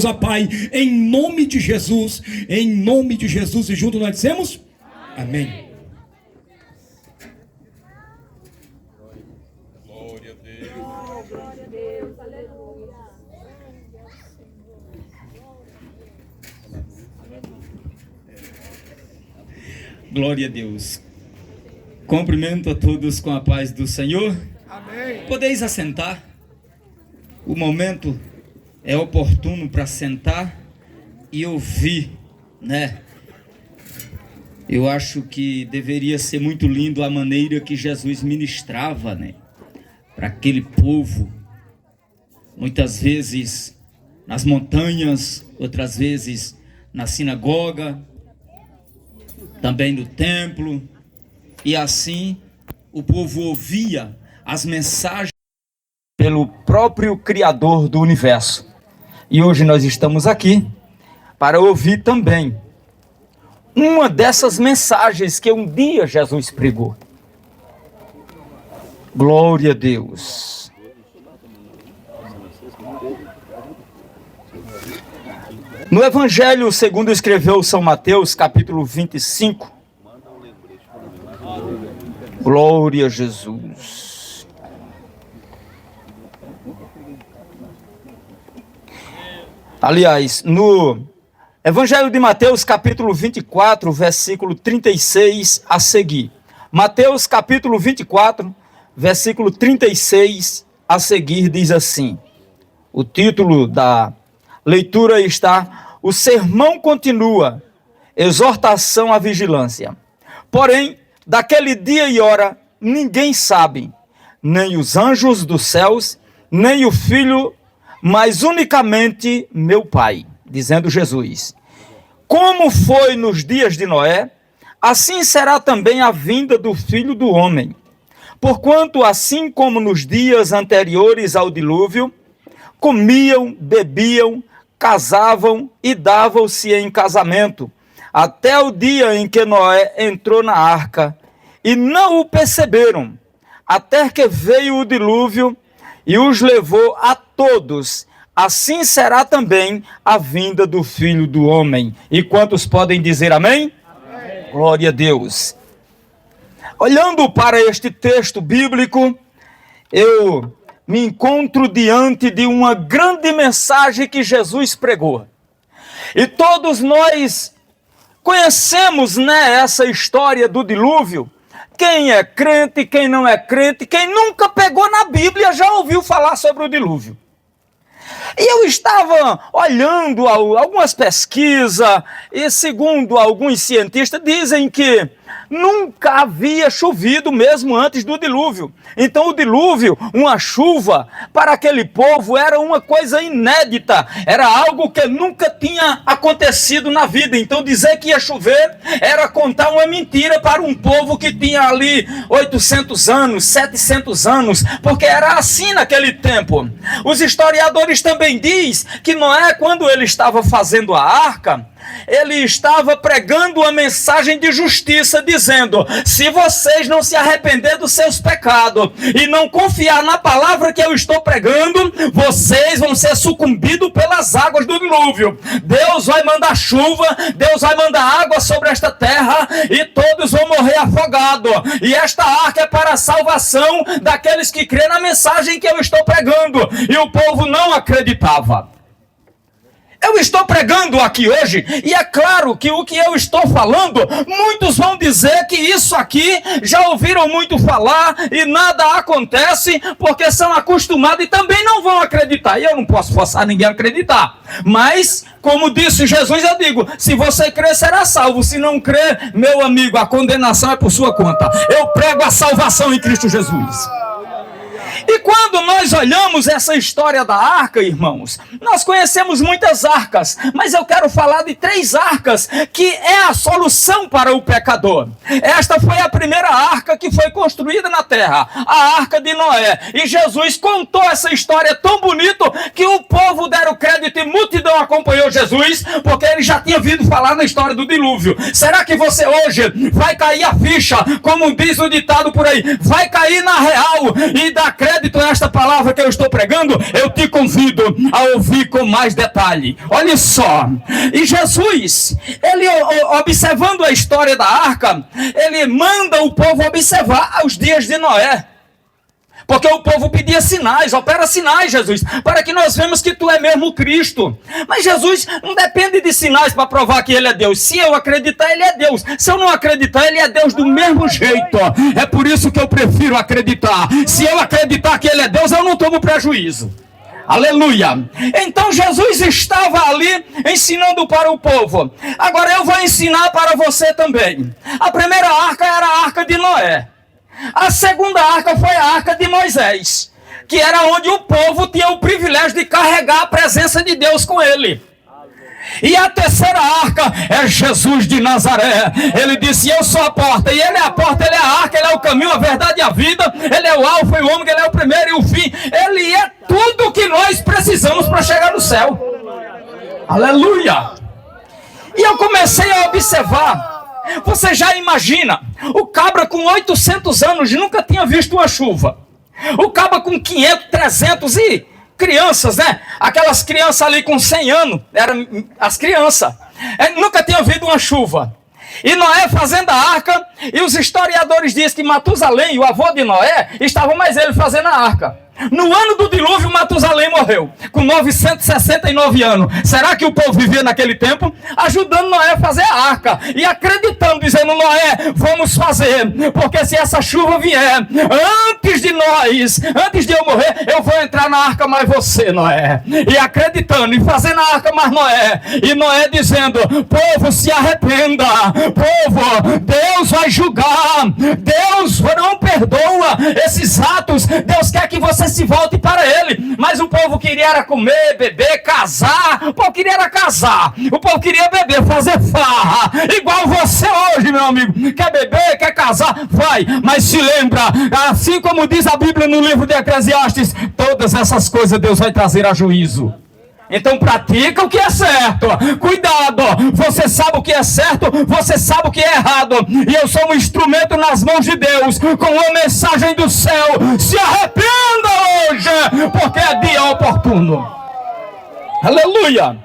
Ó Pai, em nome de Jesus, e junto nós dissemos amém. Glória a Deus. Glória a Deus, aleluia. Glória a Deus. Cumprimento a todos com a paz do Senhor. Amém. Podeis assentar. O momento é oportuno para sentar e ouvir, né? Eu acho que deveria ser muito lindo a maneira que Jesus ministrava, né? Para aquele povo. Muitas vezes nas montanhas, outras vezes na sinagoga, também no templo. E assim o povo ouvia as mensagens pelo próprio Criador do universo. E hoje nós estamos aqui para ouvir também uma dessas mensagens que um dia Jesus pregou. Glória a Deus. No Evangelho segundo escreveu São Mateus, capítulo 25. Glória a Jesus. Aliás, no Evangelho de Mateus, capítulo 24, versículo 36 a seguir. Mateus, capítulo 24, versículo 36 a seguir, diz assim. O título da leitura está: O sermão continua, exortação à vigilância. Porém, daquele dia e hora, ninguém sabe, nem os anjos dos céus, nem o Filho, mas unicamente meu Pai, dizendo Jesus. Como foi nos dias de Noé, assim será também a vinda do Filho do Homem. Porquanto, assim como nos dias anteriores ao dilúvio, comiam, bebiam, casavam e davam-se em casamento, até o dia em que Noé entrou na arca, e não o perceberam, até que veio o dilúvio e os levou a todos. Assim será também a vinda do Filho do Homem. E quantos podem dizer amém? Amém. Glória a Deus. Olhando para este texto bíblico, eu me encontro diante de uma grande mensagem que Jesus pregou. E todos nós conhecemos, né, essa história do dilúvio. Quem é crente, quem não é crente, quem nunca pegou na Bíblia já ouviu falar sobre o dilúvio. E eu estava olhando algumas pesquisas, e segundo alguns cientistas, dizem que nunca havia chovido mesmo antes do dilúvio. Então o dilúvio, uma chuva, para aquele povo era uma coisa inédita, era algo que nunca tinha acontecido na vida. Então dizer que ia chover era contar uma mentira para um povo que tinha ali 800 anos, 700 anos, porque era assim naquele tempo. Os historiadores também dizem que Noé, quando ele estava fazendo a arca, ele estava pregando uma mensagem de justiça, dizendo: se vocês não se arrepender dos seus pecados e não confiar na palavra que eu estou pregando, vocês vão ser sucumbidos pelas águas do dilúvio. Deus vai mandar chuva, Deus vai mandar água sobre esta terra e todos vão morrer afogados. E esta arca é para a salvação daqueles que crêem na mensagem que eu estou pregando. E o povo não acreditava. Eu estou pregando aqui hoje, e é claro que o que eu estou falando, muitos vão dizer que isso aqui já ouviram muito falar e nada acontece, porque são acostumados e também não vão acreditar. E eu não posso forçar ninguém a acreditar. Mas, como disse Jesus, eu digo: se você crer, será salvo. Se não crer, meu amigo, a condenação é por sua conta. Eu prego a salvação em Cristo Jesus. E quando nós olhamos essa história da arca, irmãos, nós conhecemos muitas arcas, mas eu quero falar de 3 arcas que é a solução para o pecador. Esta foi a primeira arca que foi construída na terra, a arca de Noé. E Jesus contou essa história tão bonito que o povo deram crédito e multidão acompanhou Jesus porque ele já tinha ouvido falar na história do dilúvio. Será que você hoje vai cair a ficha, como diz o ditado por aí, vai cair na real e dar crédito a esta palavra que eu estou pregando? Eu te convido a ouvir com mais detalhe. Olha só, e Jesus, ele observando a história da arca, ele manda o povo observar os dias de Noé. Porque o povo pedia sinais, opera sinais, Jesus, para que nós vemos que tu é mesmo Cristo. Mas Jesus não depende de sinais para provar que ele é Deus. Se eu acreditar, ele é Deus. Se eu não acreditar, ele é Deus do mesmo jeito. É por isso que eu prefiro acreditar. Se eu acreditar que ele é Deus, eu não tomo prejuízo. Aleluia. Então Jesus estava ali ensinando para o povo. Agora eu vou ensinar para você também. A primeira arca era a arca de Noé. A segunda arca foi a arca de Moisés, que era onde o povo tinha o privilégio de carregar a presença de Deus com ele. E a terceira arca é Jesus de Nazaré. Ele disse: eu sou a porta. E ele é a porta, ele é a arca, ele é o caminho, a verdade e a vida. Ele é o alfa e o ômega, ele é o primeiro e o fim. Ele é tudo que nós precisamos para chegar no céu. Aleluia. E eu comecei a observar. Você já imagina, o cabra com 800 anos nunca tinha visto uma chuva. O cabra com 500, 300 e crianças, né? Aquelas crianças ali com 100 anos, eram as crianças. Nunca tinham visto uma chuva. E Noé fazendo a arca, e os historiadores dizem que Matusalém, o avô de Noé, estava mais ele fazendo a arca. No ano do dilúvio, Matusalém morreu, com 969 anos. Será que o povo vivia naquele tempo? Ajudando Noé a fazer a arca. E acreditando, dizendo: Noé, vamos fazer. Porque se essa chuva vier, antes de eu morrer, eu vou entrar na arca mais você, Noé. E acreditando, e fazendo a arca mais Noé. E Noé dizendo: povo, se arrependa. Povo, Deus vai julgar. Deus não perdoa esses atos. Deus quer que você se volte para ele. Mas o povo queria era comer, beber, casar. O povo queria era casar. O povo queria beber, fazer farra. Igual você hoje, meu amigo. Quer beber, quer casar, vai. Mas se lembra, assim como diz a Bíblia no livro de Eclesiastes, todas essas coisas Deus vai trazer a juízo. Então pratica o que é certo. Cuidado, você sabe o que é certo, você sabe o que é errado. E eu sou um instrumento nas mãos de Deus, com uma mensagem do céu. Se arrependa hoje, porque é dia oportuno. Aleluia.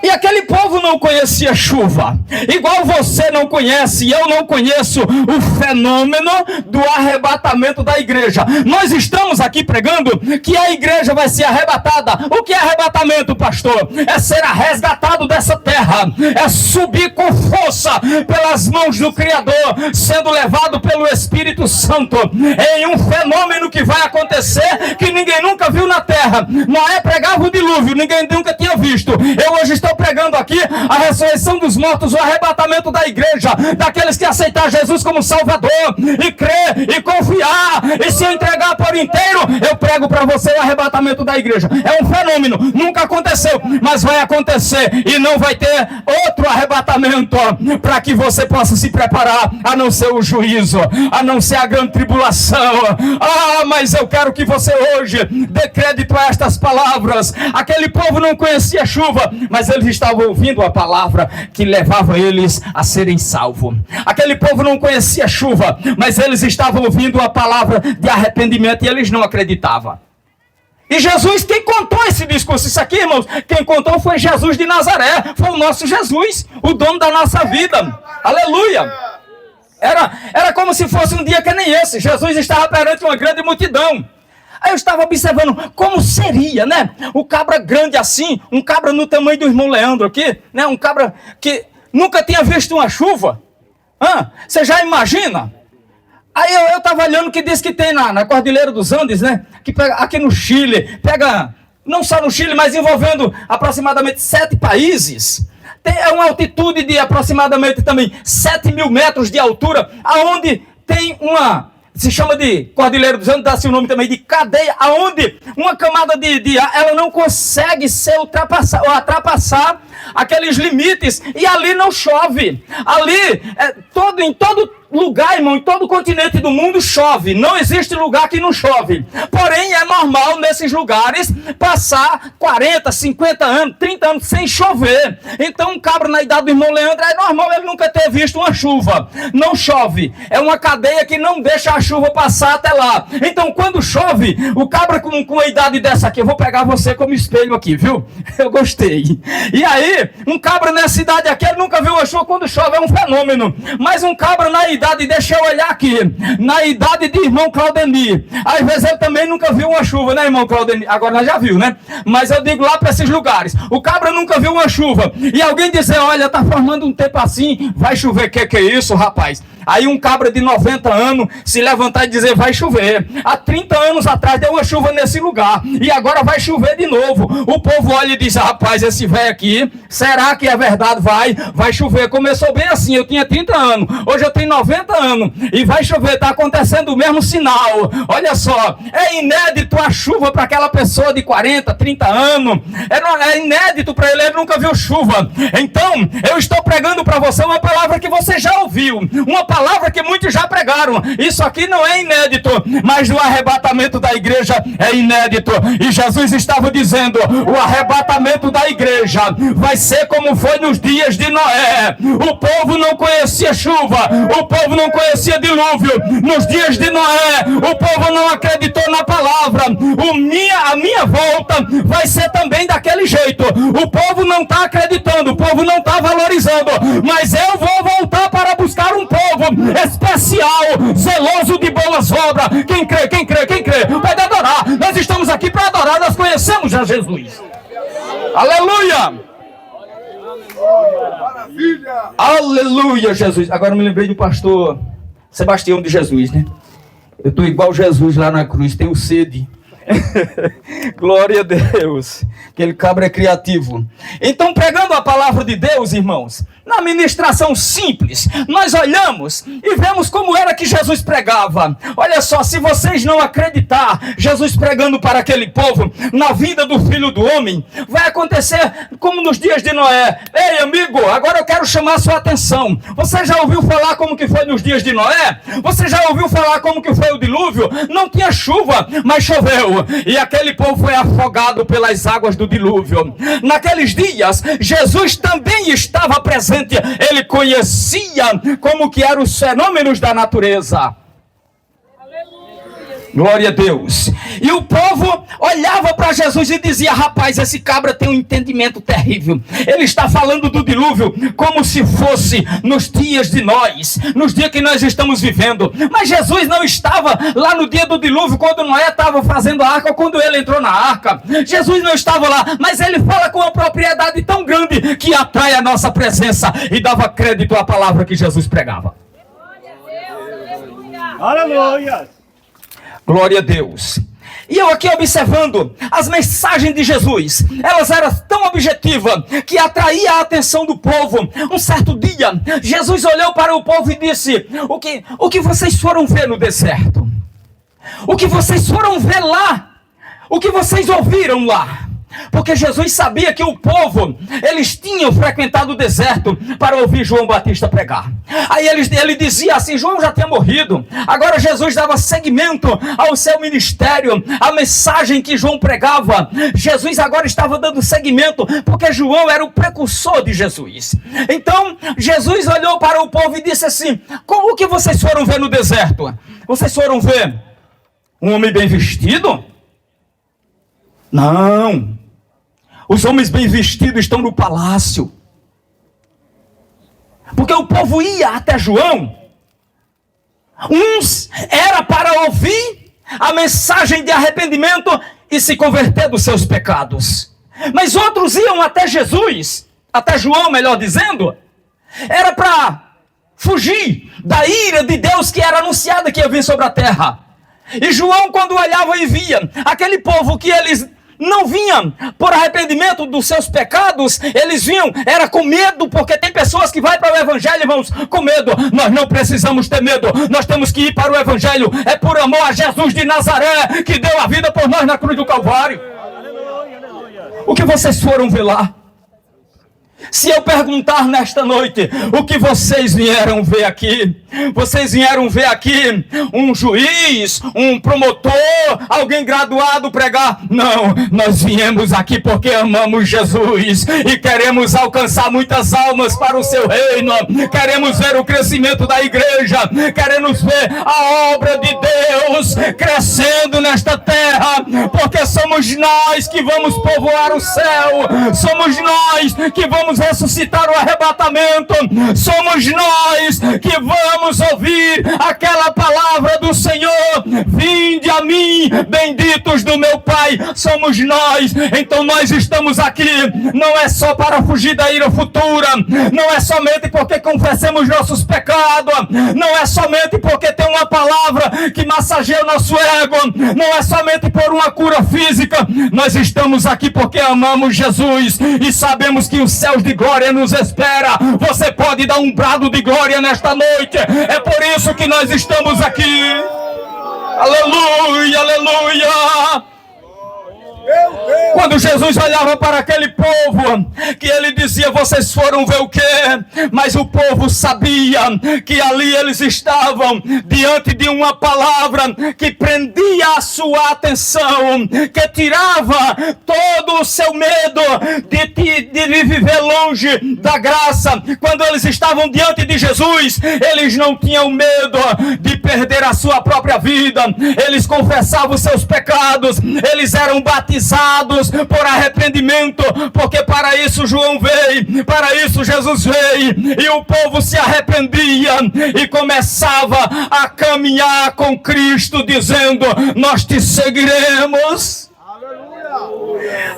E aquele povo não conhecia chuva, igual você não conhece e eu não conheço o fenômeno do arrebatamento da igreja. Nós estamos aqui pregando que a igreja vai ser arrebatada. O que é arrebatamento, pastor? É ser resgatado dessa terra, é subir com força pelas mãos do Criador, sendo levado pelo Espírito Santo em um fenômeno que vai acontecer que ninguém nunca viu na terra. Noé pregava o dilúvio, ninguém nunca tinha visto. Eu hoje estou pregando aqui a ressurreição dos mortos, o arrebatamento da igreja, daqueles que aceitar Jesus como Salvador e crer e confiar e se entregar por inteiro. Eu prego para você o arrebatamento da igreja. É um fenômeno, nunca aconteceu, mas vai acontecer e não vai ter outro arrebatamento para que você possa se preparar, a não ser o juízo, a não ser a grande tribulação. Mas eu quero que você hoje dê crédito a estas palavras. Aquele povo não conhecia chuva, mas eles estavam ouvindo a palavra que levava eles a serem salvos. Aquele povo não conhecia chuva, mas eles estavam ouvindo a palavra de arrependimento e eles não acreditavam. E Jesus, quem contou esse discurso? Isso aqui, irmãos, quem contou foi Jesus de Nazaré. Foi o nosso Jesus, o dono da nossa vida. Aleluia. Era como se fosse um dia que nem esse. Jesus estava perante uma grande multidão. Aí eu estava observando como seria, né? O cabra grande assim, um cabra no tamanho do irmão Leandro aqui, né? Um cabra que nunca tinha visto uma chuva. Você já imagina? Aí eu estava olhando que diz que tem na Cordilheira dos Andes, né? Que pega aqui no Chile, pega não só no Chile, mas envolvendo aproximadamente 7 países. É uma altitude de aproximadamente também 7.000 metros de altura, aonde tem se chama de Cordilheira dos Andes, dá-se o nome também de cadeia, aonde uma camada de ar, ela não consegue ser ultrapassar aqueles limites, e ali não chove. Ali, em todo lugar, irmão, em todo o continente do mundo chove. Não existe lugar que não chove. Porém, é normal nesses lugares passar 40, 50 anos, 30 anos sem chover. Então, um cabra na idade do irmão Leandro, é normal ele nunca ter visto uma chuva. Não chove. É uma cadeia que não deixa a chuva passar até lá. Então, quando chove, o cabra com a idade dessa aqui, eu vou pegar você como espelho aqui, viu? Eu gostei. E aí, um cabra nessa idade aqui, ele nunca viu uma chuva. Quando chove é um fenômeno. Mas um cabra na idade, deixa eu olhar aqui, na idade de irmão Claudenir, às vezes ele também nunca viu uma chuva, né, irmão Claudenir? Agora nós já viu, né? Mas eu digo lá para esses lugares, o cabra nunca viu uma chuva, e alguém dizer, olha, tá formando um tempo assim, vai chover, que é isso, rapaz? Aí um cabra de 90 anos se levantar e dizer, vai chover. Há 30 anos atrás deu uma chuva nesse lugar, e agora vai chover de novo. O povo olha e diz, rapaz, esse velho aqui, será que é verdade? Vai chover. Começou bem assim, eu tinha 30 anos, hoje eu tenho 90 anos, e vai chover, está acontecendo o mesmo sinal. Olha só, é inédito a chuva para aquela pessoa de 40, 30 anos, é inédito para ele nunca viu chuva. Então, eu estou pregando para você uma palavra que você já ouviu, uma palavra que muitos já pregaram. Isso aqui não é inédito, mas o arrebatamento da igreja é inédito. E Jesus estava dizendo, o arrebatamento da igreja vai ser como foi nos dias de Noé. O povo não conhecia chuva, o povo não conhecia dilúvio. Nos dias de Noé, o povo não acreditou na palavra. A minha volta vai ser também daquele jeito. O povo não está acreditando, o povo não está valorizando, mas eu vou voltar para buscar um povo especial, zeloso de boas obras. Quem crê, quem crê, quem crê, pode adorar. Nós estamos aqui para adorar, nós conhecemos já Jesus. Aleluia! Aleluia, Jesus. Agora eu me lembrei do pastor Sebastião de Jesus, né? Eu estou igual Jesus lá na cruz, tenho sede. Glória a Deus. Aquele cabra é criativo. Então, pregando a palavra de Deus, irmãos, na ministração simples, nós olhamos e vemos como era que Jesus pregava. Olha só, se vocês não acreditar, Jesus pregando para aquele povo, na vida do Filho do Homem, vai acontecer como nos dias de Noé. Ei, amigo, agora eu quero chamar a sua atenção. Você já ouviu falar como que foi nos dias de Noé? Você já ouviu falar como que foi o dilúvio? Não tinha chuva, mas choveu. E aquele povo foi afogado pelas águas do dilúvio. Naqueles dias, Jesus também estava presente. Ele conhecia como que eram os fenômenos da natureza. Glória a Deus. E o povo olhava para Jesus e dizia, rapaz, esse cabra tem um entendimento terrível. Ele está falando do dilúvio como se fosse nos dias de nós, nos dias que nós estamos vivendo. Mas Jesus não estava lá no dia do dilúvio, quando Noé estava fazendo a arca, ou quando ele entrou na arca. Jesus não estava lá, mas ele fala com uma propriedade tão grande que atrai a nossa presença e dava crédito à palavra que Jesus pregava. Aleluia! Glória a Deus. E eu aqui observando as mensagens de Jesus, elas eram tão objetivas que atraía a atenção do povo. Um certo dia, Jesus olhou para o povo e disse, o que vocês foram ver no deserto? O que vocês foram ver lá? O que vocês ouviram lá? Porque Jesus sabia que o povo, eles tinham frequentado o deserto para ouvir João Batista pregar. Aí ele dizia assim, João já tinha morrido. Agora Jesus dava seguimento ao seu ministério, a mensagem que João pregava. Jesus agora estava dando seguimento, porque João era o precursor de Jesus. Então, Jesus olhou para o povo e disse assim, como que vocês foram ver no deserto? Vocês foram ver um homem bem vestido? Não. Os homens bem vestidos estão no palácio. Porque o povo ia até João. Uns era para ouvir a mensagem de arrependimento e se converter dos seus pecados. Mas outros iam até Jesus, até João, melhor dizendo, era para fugir da ira de Deus que era anunciada que ia vir sobre a terra. E João, quando olhava e via aquele povo que eles não vinham por arrependimento dos seus pecados, eles vinham, era com medo, porque tem pessoas que vão para o Evangelho, irmãos, com medo. Nós não precisamos ter medo, nós temos que ir para o Evangelho, é por amor a Jesus de Nazaré, que deu a vida por nós na cruz do Calvário. O que vocês foram ver lá? Se eu perguntar nesta noite, o que vocês vieram ver aqui? Vocês vieram ver aqui um juiz, um promotor, alguém graduado pregar? Não, nós viemos aqui porque amamos Jesus e queremos alcançar muitas almas para o seu reino. Queremos ver o crescimento da igreja, queremos ver a obra de Deus crescendo nesta terra, porque somos nós que vamos povoar o céu, somos nós que vamos ressuscitar o arrebatamento, somos nós que vamos ouvir aquela palavra do Senhor: vinde a mim, benditos do meu Pai. Somos nós. Então nós estamos aqui, não é só para fugir da ira futura, não é somente porque confessemos nossos pecados, não é somente porque tem uma palavra que massageia o nosso ego, não é somente por uma cura física. Nós estamos aqui porque amamos Jesus e sabemos que os céus de glória nos espera. Você pode dar um brado de glória nesta noite. É por isso que nós estamos aqui. Aleluia, aleluia. Quando Jesus olhava para aquele povo, que ele dizia: vocês foram ver o quê? Mas o povo sabia que ali eles estavam diante de uma palavra que prendia a sua atenção, que tirava todo o seu medo de viver longe da graça. Quando eles estavam diante de Jesus, eles não tinham medo de perder a sua própria vida. Eles confessavam os seus pecados, eles eram batizados por arrependimento, porque para isso João veio, para isso Jesus veio, e o povo se arrependia e começava a caminhar com Cristo, dizendo: nós te seguiremos.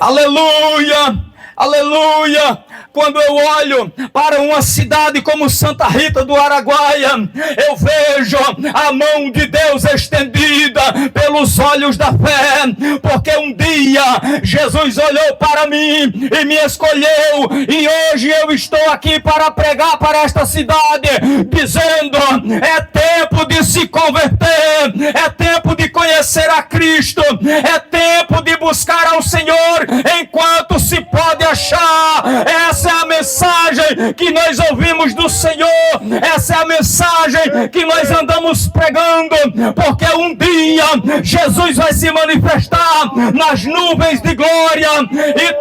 Aleluia, aleluia, aleluia. Quando eu olho para uma cidade como Santa Rita do Araguaia, eu vejo a mão de Deus estendida pelos olhos da fé, porque um dia Jesus olhou para mim e me escolheu, e hoje eu estou aqui para pregar para esta cidade, dizendo: é tempo de se converter, é tempo de conhecer a Cristo, é tempo de buscar ao Senhor enquanto se pode achar. Essa é a mensagem que nós ouvimos do Senhor, essa é a mensagem que nós andamos pregando, porque um dia Jesus vai se manifestar nas nuvens de glória e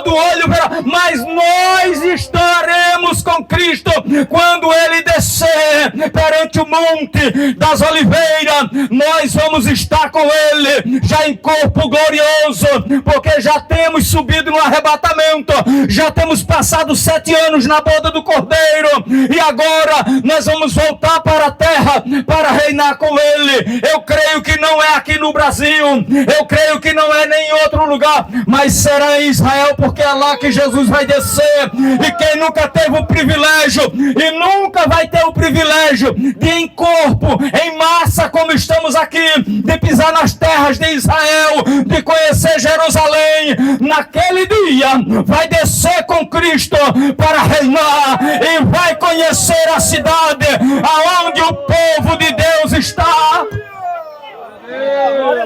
todo olho verá, mas nós estaremos com Cristo quando Ele descer perante o monte das oliveiras. Nós vamos estar com Ele já em corpo glorioso, porque já temos subido no arrebatamento, já temos passado 7 anos na boda do Cordeiro, e agora nós vamos voltar para a terra para reinar com Ele. Eu creio que não é aqui no Brasil, eu creio que não é nem em outro lugar, mas será em Israel, porque é lá que Jesus vai descer. E quem nunca teve o privilégio e nunca vai ter o privilégio de em corpo, em massa, como estamos aqui, de pisar nas terras de Israel, de conhecer Jerusalém, naquele dia vai descer com Cristo para reinar e vai conhecer a cidade aonde o povo de Deus está.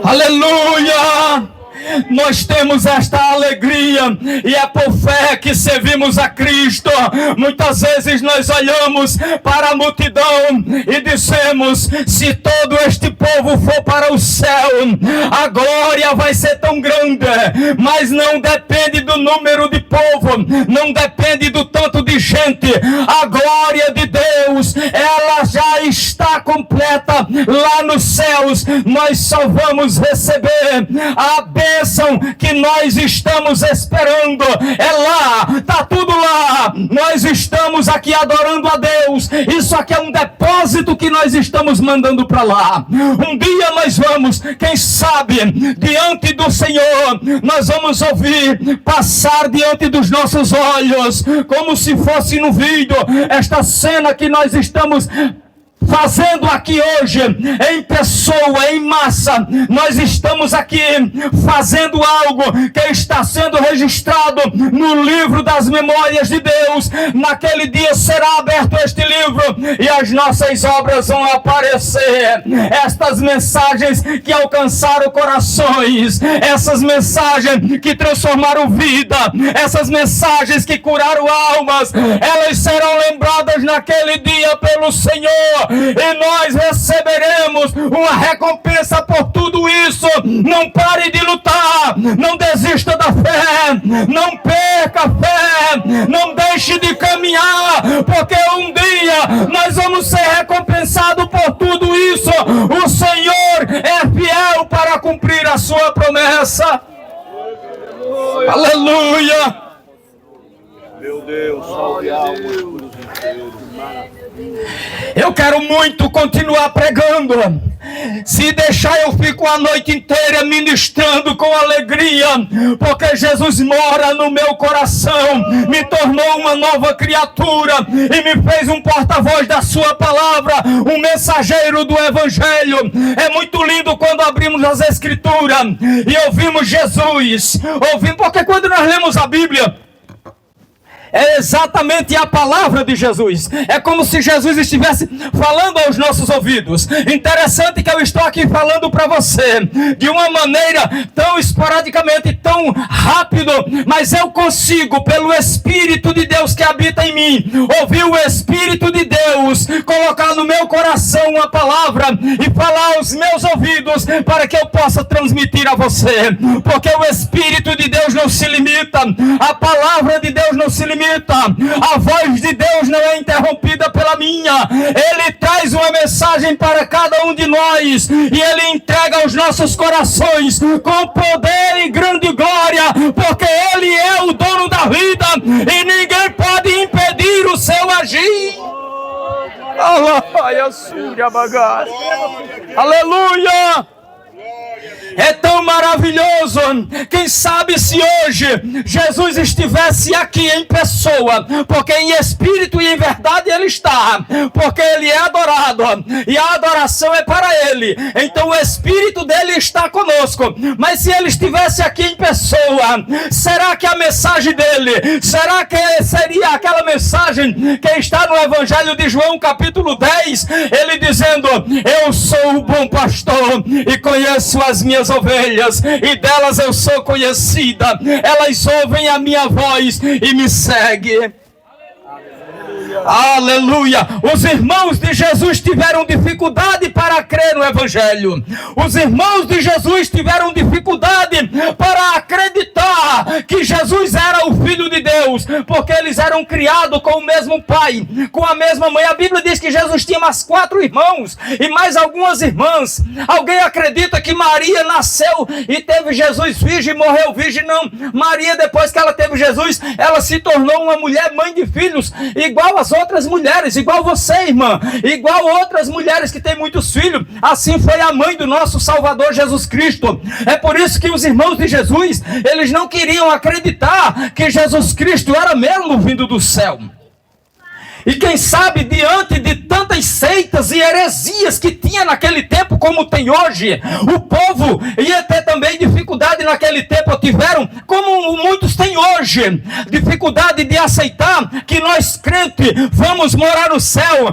Aleluia! Nós temos esta alegria e é por fé que servimos a Cristo. Muitas vezes nós olhamos para a multidão e dizemos: se todo este povo for para o céu, a glória vai ser tão grande. Mas não depende do número de povo, não depende do tanto de gente. A glória de Deus, ela já está completa lá nos céus. Nós só vamos receber a bênção que nós estamos esperando. É lá, está tudo lá. Nós estamos aqui adorando a Deus. Isso aqui é um depósito que nós estamos mandando para lá. Um dia nós vamos, quem sabe, diante do Senhor, nós vamos ouvir passar diante dos nossos olhos, como se fosse no vídeo, esta cena que nós estamos fazendo aqui hoje, em pessoa, em massa. Nós estamos aqui fazendo algo que está sendo registrado no livro das memórias de Deus. Naquele dia será aberto este livro e as nossas obras vão aparecer. Estas mensagens que alcançaram corações, essas mensagens que transformaram vida, essas mensagens que curaram almas, elas serão lembradas naquele dia pelo Senhor, e nós receberemos uma recompensa por tudo isso. Não pare de lutar, não desista da fé, não perca a fé, não deixe de caminhar, porque um dia nós vamos ser recompensados por tudo isso. O Senhor é fiel para cumprir a sua promessa. Aleluia! Meu Deus, salve almas por inteiro. Eu quero muito continuar pregando. Se deixar, eu fico a noite inteira ministrando com alegria, porque Jesus mora no meu coração, me tornou uma nova criatura e me fez um porta-voz da sua palavra, um mensageiro do Evangelho. É muito lindo quando abrimos as Escrituras e ouvimos Jesus. Porque quando nós lemos a Bíblia, é exatamente a palavra de Jesus. É como se Jesus estivesse falando aos nossos ouvidos. Interessante que eu estou aqui falando para você de uma maneira tão esporadicamente, tão rápido, mas eu consigo, pelo Espírito de Deus que habita em mim, ouvir o Espírito de Deus colocar no meu coração uma palavra e falar aos meus ouvidos para que eu possa transmitir a você. Porque o Espírito de Deus não se limita, a palavra de Deus não se limita, a voz de Deus não é interrompida pela minha. Ele traz uma mensagem para cada um de nós e Ele entrega aos nossos corações com poder e grande glória, porque Ele é o dono da vida e ninguém pode impedir o seu agir. Aleluia! É tão maravilhoso. Quem sabe se hoje Jesus estivesse aqui em pessoa, porque em espírito e em verdade Ele está, porque Ele é adorado e a adoração é para Ele. Então o Espírito dele está conosco. Mas se Ele estivesse aqui em pessoa, será que a mensagem dele, será que seria aquela mensagem que está no Evangelho de João capítulo 10, Ele dizendo: eu sou o bom pastor e conheço as minhas ovelhas e delas eu sou conhecida, elas ouvem a minha voz e me seguem. Aleluia! Os irmãos de Jesus tiveram dificuldade para crer no Evangelho. Os irmãos de Jesus tiveram dificuldade para acreditar que Jesus era o Filho de Deus, porque eles eram criados com o mesmo pai, com a mesma mãe. A Bíblia diz que Jesus tinha mais 4 irmãos e mais algumas irmãs. Alguém acredita que Maria nasceu e teve Jesus virgem e morreu virgem? Não. Maria, depois que ela teve Jesus, ela se tornou uma mulher mãe de filhos, igual as outras mulheres, igual você, irmã, igual outras mulheres que têm muitos filhos. Assim foi a mãe do nosso Salvador Jesus Cristo. É por isso que os irmãos de Jesus, eles não queriam acreditar que Jesus Cristo era mesmo vindo do céu. E quem sabe, diante de tantas seitas e heresias que tinha naquele tempo, como tem hoje, o povo ia ter também dificuldade naquele tempo, tiveram, como muitos têm hoje, dificuldade de aceitar que nós crentes vamos morar no céu,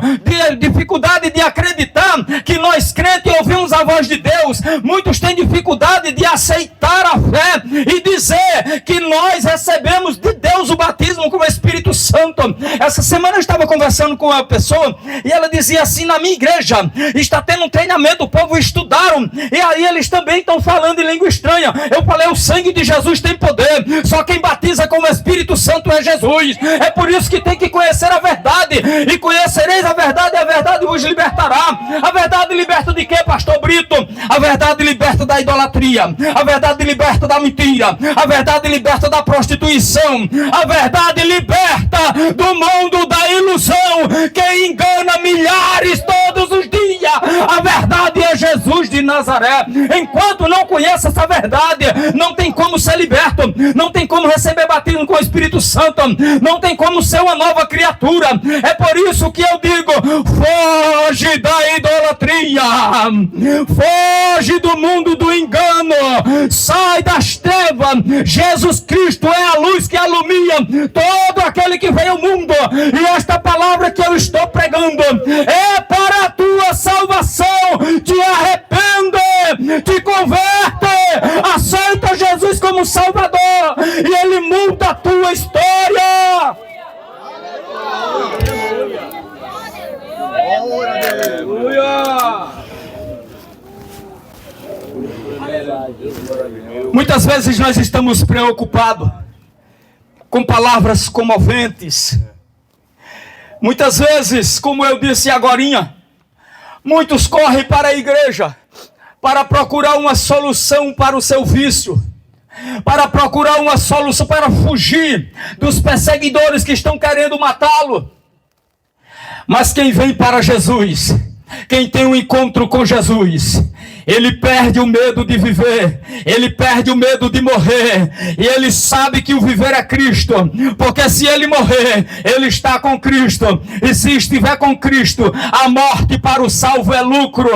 dificuldade de acreditar que nós crentes ouvimos a voz de Deus. Muitos têm dificuldade de aceitar a fé e dizer que nós recebemos de Deus o batismo com o Espírito Santo. Essa semana eu estava conversando com uma pessoa e ela dizia assim: na minha igreja está tendo um treinamento, o povo estudaram e aí eles também estão falando em língua estranha. Eu falei: o sangue de Jesus tem poder, só quem batiza com o Espírito Santo é Jesus. É por isso que tem que conhecer a verdade, e conhecereis a verdade vos libertará. A verdade liberta de quê, pastor Brito? A verdade liberta da idolatria, a verdade liberta da mentira, a verdade liberta da prostituição, a verdade liberta do mundo da ilusão que engana milhares todos os dias. A verdade é Jesus de Nazaré. Enquanto não conhece essa verdade, não tem como ser liberto, não tem como receber batismo com o Espírito Santo, não tem como ser uma nova criatura. É por isso que eu digo: foge da idolatria, foge do mundo do engano, sai das trevas. Jesus Cristo é a luz que alumia todo aquele que vem ao mundo, e esta palavra que eu estou pregando é para a tua salvação. Te arrepende, te converte, aceita Jesus como Salvador e Ele muda a tua história. Muitas vezes nós estamos preocupados com palavras comoventes. Muitas vezes, como eu disse agorinha, muitos correm para a igreja para procurar uma solução para o seu vício, para procurar uma solução para fugir dos perseguidores que estão querendo matá-lo. Mas quem vem para Jesus, quem tem um encontro com Jesus, ele perde o medo de viver, ele perde o medo de morrer, e ele sabe que o viver é Cristo, porque se ele morrer, ele está com Cristo, e se estiver com Cristo, a morte para o salvo é lucro.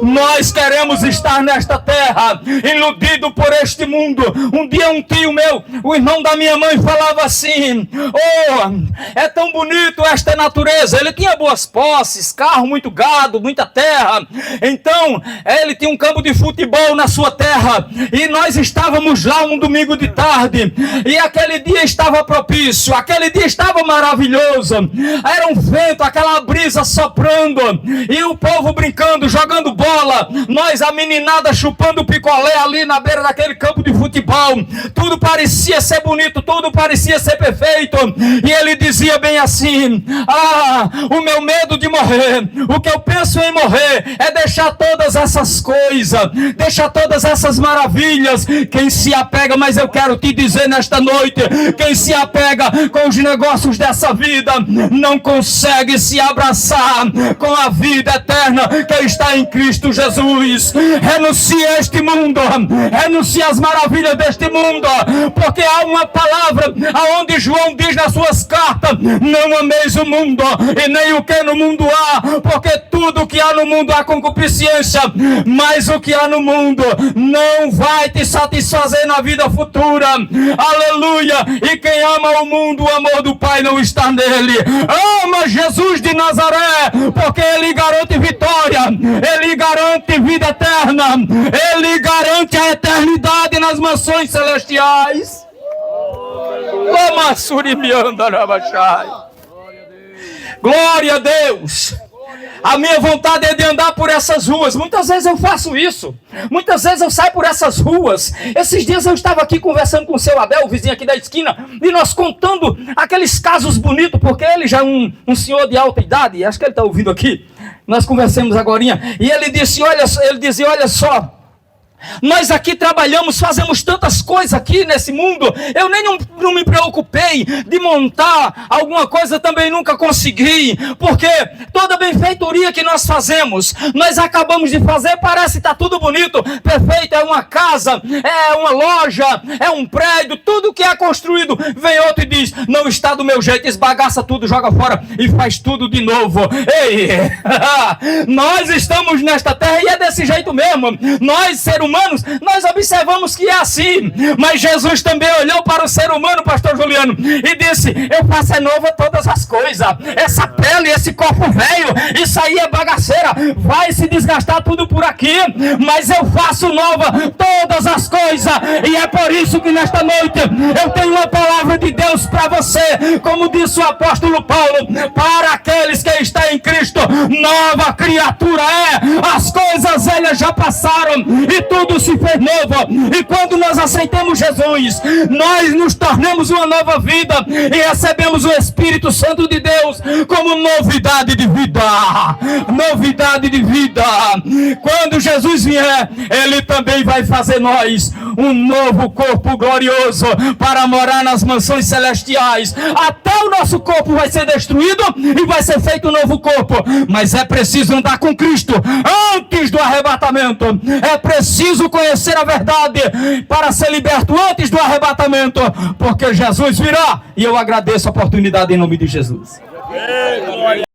Nós queremos estar nesta terra, iludido por este mundo. Um dia um tio meu, o irmão da minha mãe, falava assim: oh, é tão bonito esta natureza. Ele tinha boas posses, carro, muito gado, muita terra. Então, ele tinha um campo de futebol na sua terra, e nós estávamos lá um domingo de tarde, e aquele dia estava propício, aquele dia estava maravilhoso, era um vento, aquela brisa soprando, e o povo brincando, jogando bola, nós, a meninada, chupando picolé ali na beira daquele campo de futebol. Tudo parecia ser bonito, tudo parecia ser perfeito, e ele dizia bem assim: ah, o meu medo de morrer, o que eu penso em morrer é deixar todas essas coisas, deixa todas essas maravilhas. Quem se apega, mas eu quero te dizer nesta noite, quem se apega com os negócios dessa vida, não consegue se abraçar com a vida eterna que está em Cristo Jesus. Renuncia a este mundo, renuncia às maravilhas deste mundo, porque há uma palavra aonde João diz nas suas cartas: não ameis o mundo e nem o que no mundo há, porque tudo que há no mundo há concupiscência, mas o que há no mundo não vai te satisfazer na vida futura. Aleluia! E quem ama o mundo, o amor do Pai não está nele. Ama Jesus de Nazaré, porque Ele garante vitória, Ele garante vida eterna, Ele garante a eternidade nas mansões celestiais. Glória a Deus! A minha vontade é de andar por essas ruas. Muitas vezes eu faço isso. Muitas vezes eu saio por essas ruas. Esses dias eu estava aqui conversando com o seu Abel, o vizinho aqui da esquina, e nós contando aqueles casos bonitos, porque ele já é um senhor de alta idade, acho que ele está ouvindo aqui. Nós conversamos agorinha, e ele dizia, olha só, nós aqui trabalhamos, fazemos tantas coisas aqui nesse mundo. Eu nem não me preocupei de montar alguma coisa, também nunca consegui, porque toda benfeitoria que nós fazemos, nós acabamos de fazer, parece que está tudo bonito, perfeito, é uma casa, é uma loja, é um prédio, tudo que é construído. Vem outro e diz: não está do meu jeito, esbagaça tudo, joga fora e faz tudo de novo. Ei, nós estamos nesta terra e é desse jeito mesmo. Nós, seres humanos, nós observamos que é assim, mas Jesus também olhou para o ser humano, pastor Juliano, e disse: eu faço nova todas as coisas. Essa pele, esse corpo velho, isso aí é bagaceira, vai se desgastar tudo por aqui, mas eu faço nova todas as coisas. E é por isso que nesta noite eu tenho uma palavra de Deus para você, como disse o apóstolo Paulo: para aqueles que estão em Cristo, nova criatura é, as coisas velhas já passaram e tudo se fez novo. E quando nós aceitamos Jesus, nós nos tornamos uma nova vida e recebemos o Espírito Santo de Deus como novidade de vida. Novidade de vida. Quando Jesus vier, Ele também vai fazer nós um novo corpo glorioso para morar nas mansões celestiais. Até o nosso corpo vai ser destruído e vai ser feito um novo corpo, mas é preciso andar com Cristo antes do arrebatamento. É preciso conhecer a verdade para ser liberto antes do arrebatamento, porque Jesus virá, e eu agradeço a oportunidade em nome de Jesus.